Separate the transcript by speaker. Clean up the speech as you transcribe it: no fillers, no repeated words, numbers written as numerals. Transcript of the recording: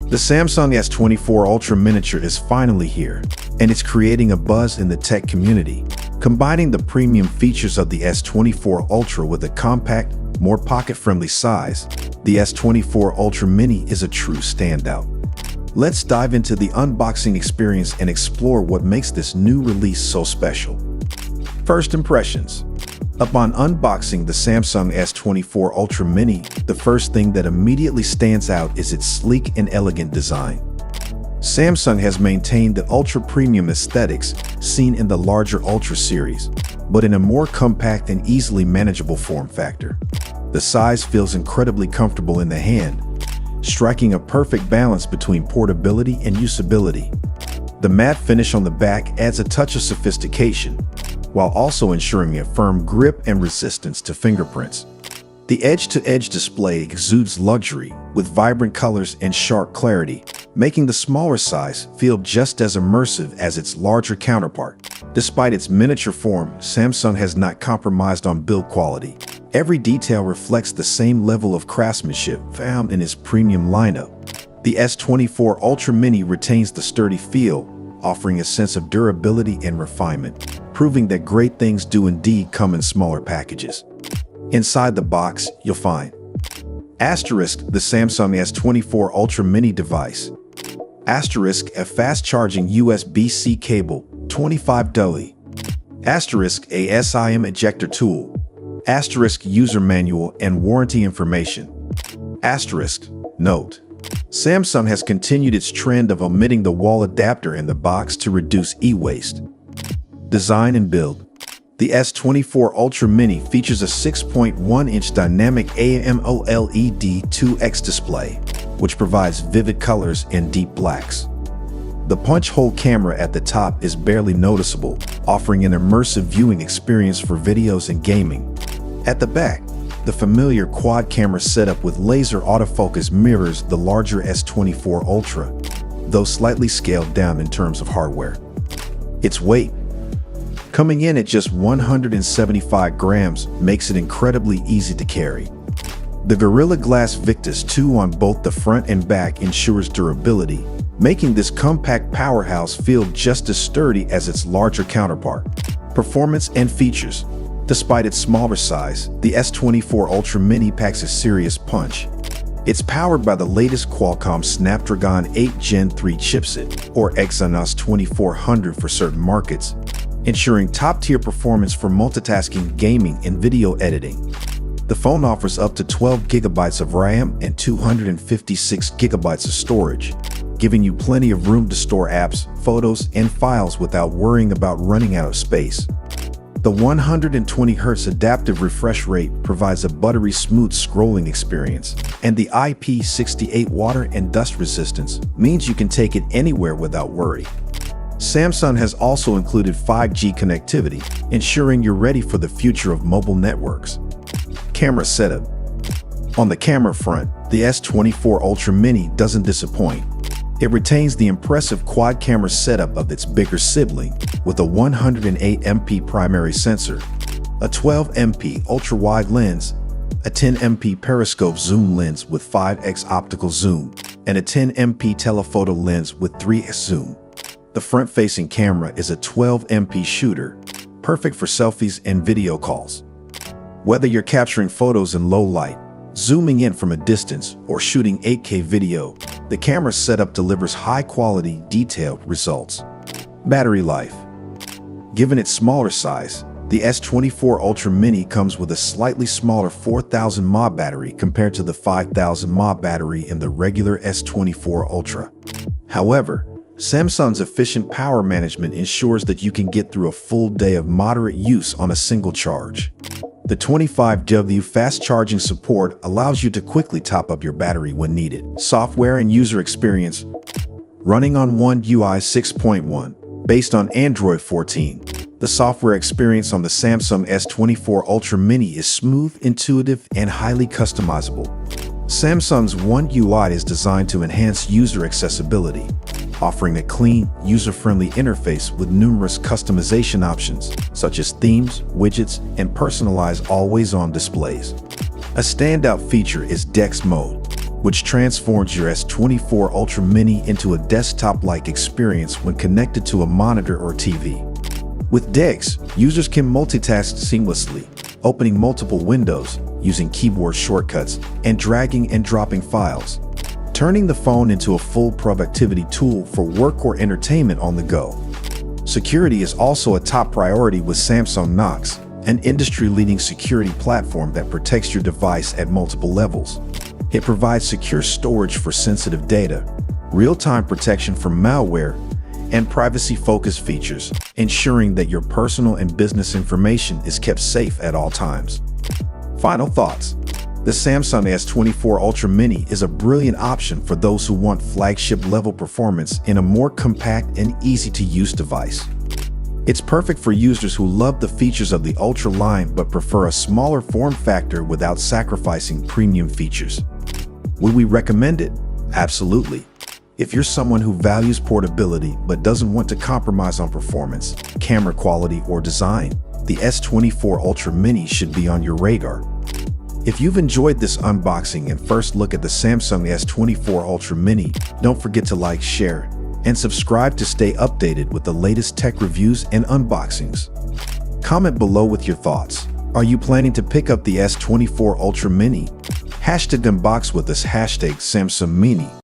Speaker 1: The Samsung S24 Ultra Miniature is finally here, and it's creating a buzz in the tech community. Combining the premium features of the S24 Ultra with a compact, more pocket-friendly size, the S24 Ultra Mini is a true standout. Let's dive into the unboxing experience and explore what makes this new release so special. First impressions. Upon unboxing the Samsung S24 Ultra Mini, the first thing that immediately stands out is its sleek and elegant design. Samsung has maintained the ultra-premium aesthetics seen in the larger Ultra series, but in a more compact and easily manageable form factor. The size feels incredibly comfortable in the hand, striking a perfect balance between portability and usability. The matte finish on the back adds a touch of sophistication, while also ensuring a firm grip and resistance to fingerprints. The edge-to-edge display exudes luxury with vibrant colors and sharp clarity, making the smaller size feel just as immersive as its larger counterpart. Despite its miniature form, Samsung has not compromised on build quality. Every detail reflects the same level of craftsmanship found in its premium lineup. The S24 Ultra Mini retains the sturdy feel, offering a sense of durability and refinement, proving that great things do indeed come in smaller packages. Inside the box, you'll find Asterisk, the Samsung S24 Ultra Mini device. Asterisk, a fast-charging USB-C cable, 25W. Asterisk, a SIM ejector tool. Asterisk, user manual and warranty information. Asterisk, note. Samsung has continued its trend of omitting the wall adapter in the box to reduce e-waste. Design and build. The S24 Ultra Mini features a 6.1-inch dynamic AMOLED 2X display, which provides vivid colors and deep blacks. The punch-hole camera at the top is barely noticeable, offering an immersive viewing experience for videos and gaming. At the back, the familiar quad camera setup with laser autofocus mirrors the larger S24 Ultra, though slightly scaled down in terms of hardware. Its weight, coming in at just 175 grams, makes it incredibly easy to carry. The Gorilla Glass Victus 2 on both the front and back ensures durability, making this compact powerhouse feel just as sturdy as its larger counterpart. Performance and features. Despite its smaller size, the S24 Ultra Mini packs a serious punch. It's powered by the latest Qualcomm Snapdragon 8 Gen 3 chipset, or Exynos 2400 for certain markets, ensuring top-tier performance for multitasking, gaming, and video editing. The phone offers up to 12 GB of RAM and 256 GB of storage, giving you plenty of room to store apps, photos, and files without worrying about running out of space. The 120Hz adaptive refresh rate provides a buttery smooth scrolling experience, and the IP68 water and dust resistance means you can take it anywhere without worry. Samsung has also included 5G connectivity, ensuring you're ready for the future of mobile networks. Camera setup. On the camera front, the S24 Ultra Mini doesn't disappoint. It retains the impressive quad camera setup of its bigger sibling, with a 108MP primary sensor, a 12MP ultra-wide lens, a 10MP periscope zoom lens with 5x optical zoom, and a 10MP telephoto lens with 3x zoom. The front-facing camera is a 12MP shooter, perfect for selfies and video calls. Whether you're capturing photos in low light, zooming in from a distance, or shooting 8K video, the camera setup delivers high-quality, detailed results. Battery life. Given its smaller size, the S24 Ultra Mini comes with a slightly smaller 4000 mAh battery compared to the 5000 mAh battery in the regular S24 Ultra. However, Samsung's efficient power management ensures that you can get through a full day of moderate use on a single charge. The 25W fast charging support allows you to quickly top up your battery when needed. Software and user experience. Running on One UI 6.1, based on Android 14, the software experience on the Samsung S24 Ultra Mini is smooth, intuitive, and highly customizable. Samsung's One UI is designed to enhance user accessibility, offering a clean, user-friendly interface with numerous customization options, such as themes, widgets, and personalized always-on displays. A standout feature is DeX mode. which transforms your S24 Ultra Mini into a desktop-like experience when connected to a monitor or TV. With DeX, users can multitask seamlessly, opening multiple windows, using keyboard shortcuts, and dragging and dropping files, turning the phone into a full productivity tool for work or entertainment on the go. Security is also a top priority with Samsung Knox, an industry-leading security platform that protects your device at multiple levels. It provides secure storage for sensitive data, real-time protection from malware, and privacy-focused features, ensuring that your personal and business information is kept safe at all times. Final thoughts. The Samsung S24 Ultra Mini is a brilliant option for those who want flagship-level performance in a more compact and easy-to-use device. It's perfect for users who love the features of the Ultra line but prefer a smaller form factor without sacrificing premium features. Would we recommend it? Absolutely. If you're someone who values portability but doesn't want to compromise on performance, camera quality, or design, the S24 Ultra Mini should be on your radar. If you've enjoyed this unboxing and first look at the Samsung S24 Ultra Mini, don't forget to like, share, and subscribe to stay updated with the latest tech reviews and unboxings. Comment below with your thoughts. Are you planning to pick up the S24 Ultra Mini? #unbox with us, #Samsung Mini.